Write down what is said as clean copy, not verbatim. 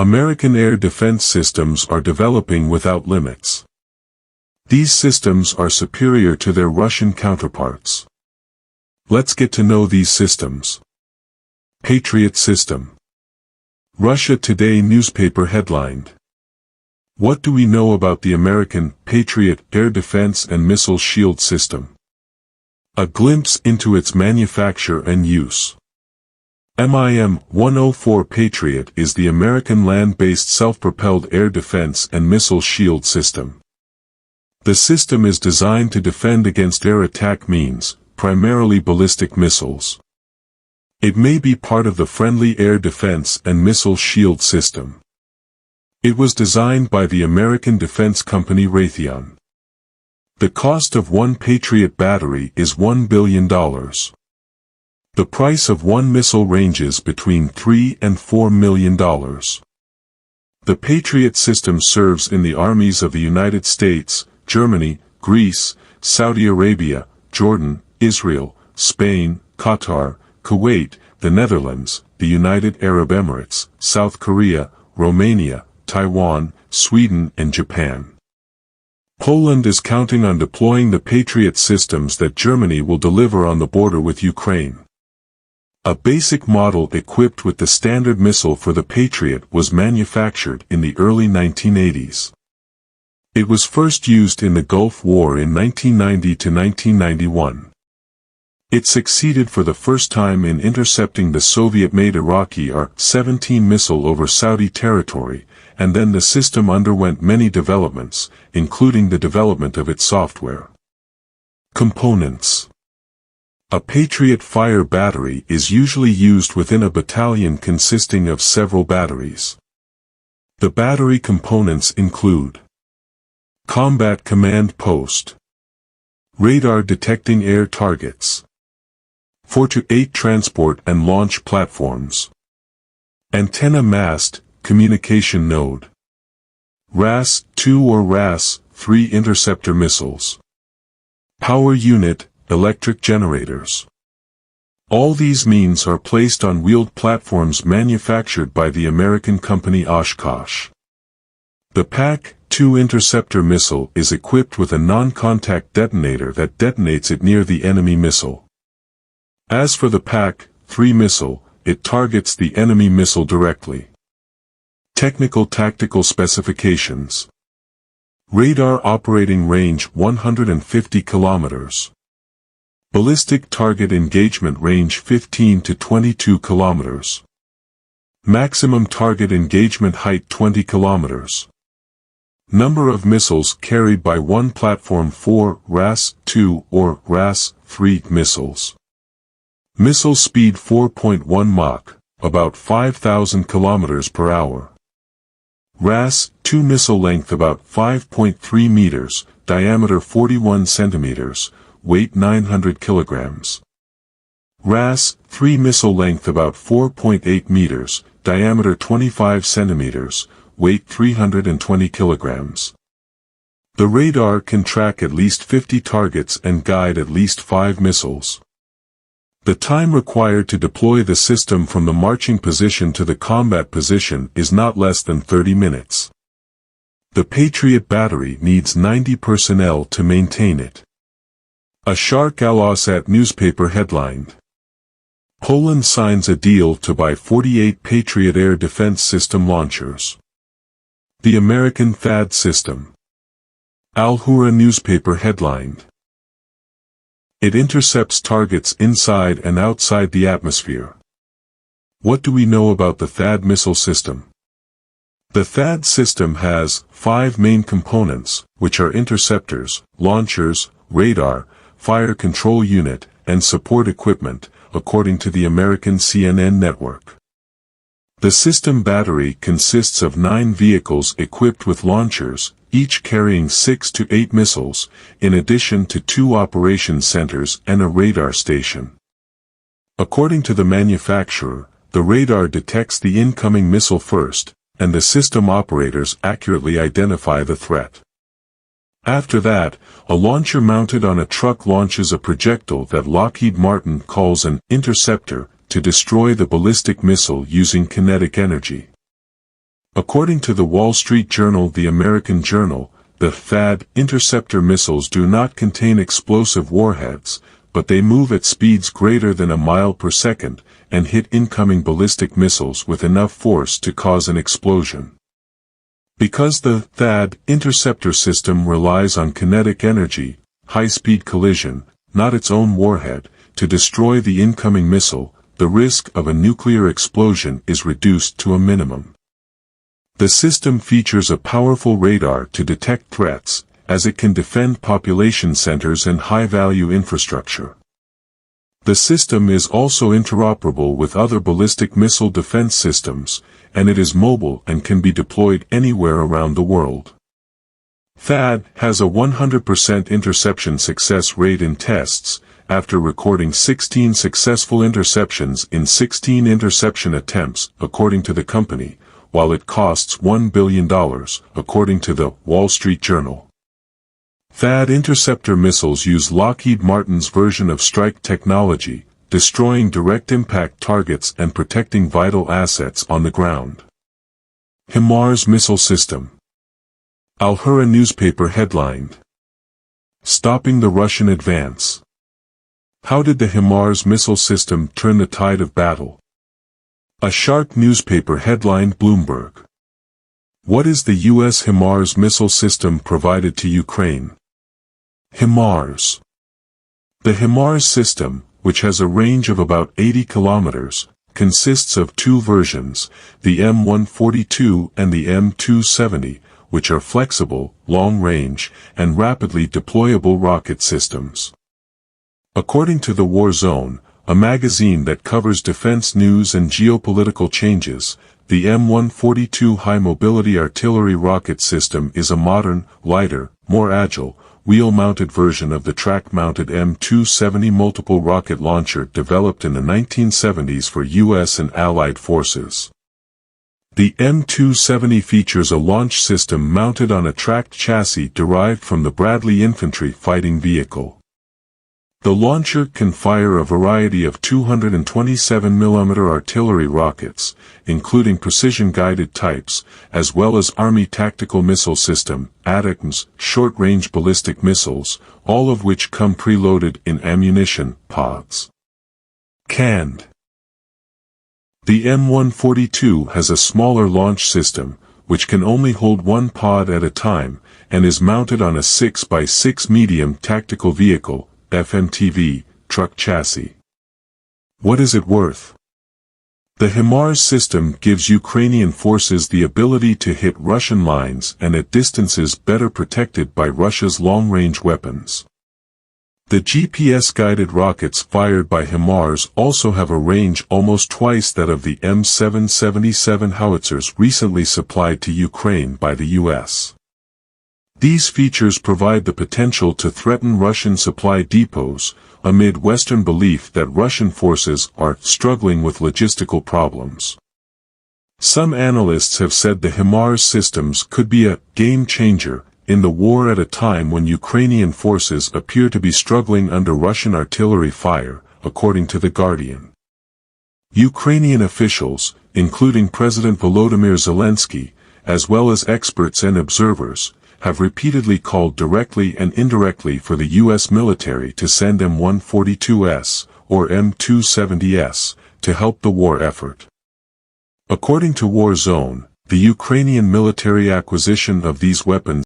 American air defense systems are developing without limits. These systems are superior to their Russian counterparts. Let's get to know these systems. Patriot System. Russia Today newspaper headlined. What do we know about the American Patriot air defense and missile shield system? A glimpse into its manufacture and use. MIM-104 Patriot is the American land-based self-propelled air defense and missile shield system. The system is designed to defend against air attack means, primarily ballistic missiles. It may be part of the friendly air defense and missile shield system. It was designed by the American defense company Raytheon. The cost of one Patriot battery is $1 billion. The price of one missile ranges between $3 and $4 million. The Patriot system serves in the armies of the United States, Germany, Greece, Saudi Arabia, Jordan, Israel, Spain, Qatar, Kuwait, the Netherlands, the United Arab Emirates, South Korea, Romania, Taiwan, Sweden and Japan. Poland is counting on deploying the Patriot systems that Germany will deliver on the border with Ukraine. A basic model equipped with the standard missile for the Patriot was manufactured in the early 1980s. It was first used in the Gulf War in 1990 to 1991. It succeeded for the first time in intercepting the Soviet-made Iraqi R-17 missile over Saudi territory, and then the system underwent many developments, including the development of its software. Components. A Patriot fire battery is usually used within a battalion consisting of several batteries. The battery components include Combat Command Post, Radar detecting air targets, 4-8 transport and launch platforms, Antenna mast, communication node, RAS-2 or RAS-3 interceptor missiles, Power unit, electric generators. All these means are placed on wheeled platforms manufactured by the American company Oshkosh. The PAC-2 interceptor missile is equipped with a non-contact detonator that detonates it near the enemy missile. As for the PAC-3 missile, it targets the enemy missile directly. Technical tactical specifications. Radar operating range 150 kilometers. Ballistic target engagement range 15 to 22 kilometers. Maximum target engagement height 20 kilometers. Number of missiles carried by one platform 4 RAS-2 or RAS-3 missiles. Missile speed 4.1 Mach, about 5,000 km per hour. RAS-2 missile length about 5.3 meters, diameter 41 centimeters, weight 900 kilograms. RAS-3 missile length about 4.8 meters, diameter 25 centimeters, weight 320 kilograms. The radar can track at least 50 targets and guide at least 5 missiles. The time required to deploy the system from the marching position to the combat position is not less than 30 minutes. The Patriot battery needs 90 personnel to maintain it. A Shark Al-Assad newspaper headlined. Poland signs a deal to buy 48 Patriot air defense system launchers. The American THAAD system. Al-Hura newspaper headlined. It intercepts targets inside and outside the atmosphere. What do we know about the THAAD missile system? The THAAD system has 5 main components, which are interceptors, launchers, radar, fire control unit, and support equipment, according to the American CNN network. The system battery consists of 9 vehicles equipped with launchers, each carrying 6 to 8 missiles, in addition to 2 operation centers and a radar station. According to the manufacturer, the radar detects the incoming missile first, and the system operators accurately identify the threat. After that, a launcher mounted on a truck launches a projectile that Lockheed Martin calls an interceptor to destroy the ballistic missile using kinetic energy. According to the Wall Street Journal, the American Journal, the THAAD interceptor missiles do not contain explosive warheads, but they move at speeds greater than a mile per second, and hit incoming ballistic missiles with enough force to cause an explosion. Because the THAAD interceptor system relies on kinetic energy, high-speed collision, not its own warhead, to destroy the incoming missile, the risk of a nuclear explosion is reduced to a minimum. The system features a powerful radar to detect threats, as it can defend population centers and high-value infrastructure. The system is also interoperable with other ballistic missile defense systems, and it is mobile and can be deployed anywhere around the world. THAAD has a 100% interception success rate in tests, after recording 16 successful interceptions in 16 interception attempts, according to the company, while it costs $1 billion, according to the Wall Street Journal. THAAD interceptor missiles use Lockheed Martin's version of strike technology, destroying direct impact targets and protecting vital assets on the ground. HIMARS missile system. Al-Hurra newspaper headlined, "Stopping the Russian Advance." How did the HIMARS missile system turn the tide of battle? A Shark newspaper headlined Bloomberg, "What is the U.S. HIMARS missile system provided to Ukraine?" HIMARS. The HIMARS system, which has a range of about 80 kilometers, consists of two versions, the M142 and the M270, which are flexible, long-range, and rapidly deployable rocket systems. According to The War Zone, a magazine that covers defense news and geopolitical changes, the M142 high-mobility artillery rocket system is a modern, lighter, more agile, wheel-mounted version of the track-mounted M270 multiple rocket launcher developed in the 1970s for U.S. and Allied forces. The M270 features a launch system mounted on a tracked chassis derived from the Bradley infantry fighting vehicle. The launcher can fire a variety of 227mm artillery rockets, including precision-guided types, as well as Army Tactical Missile System, ATACMS, short-range ballistic missiles, all of which come preloaded in ammunition pods. Canned. The M142 has a smaller launch system, which can only hold one pod at a time, and is mounted on a 6x6 medium tactical vehicle, FMTV, truck chassis. What is it worth? The HIMARS system gives Ukrainian forces the ability to hit Russian lines and at distances better protected by Russia's long-range weapons. The GPS-guided rockets fired by HIMARS also have a range almost twice that of the M777 howitzers recently supplied to Ukraine by the U.S. These features provide the potential to threaten Russian supply depots, amid Western belief that Russian forces are struggling with logistical problems. Some analysts have said the HIMARS systems could be a game-changer in the war at a time when Ukrainian forces appear to be struggling under Russian artillery fire, according to The Guardian. Ukrainian officials, including President Volodymyr Zelensky, as well as experts and observers, have repeatedly called directly and indirectly for the U.S. military to send M142s, or M270s, to help the war effort. According to War Zone, the Ukrainian military acquisition of these weapons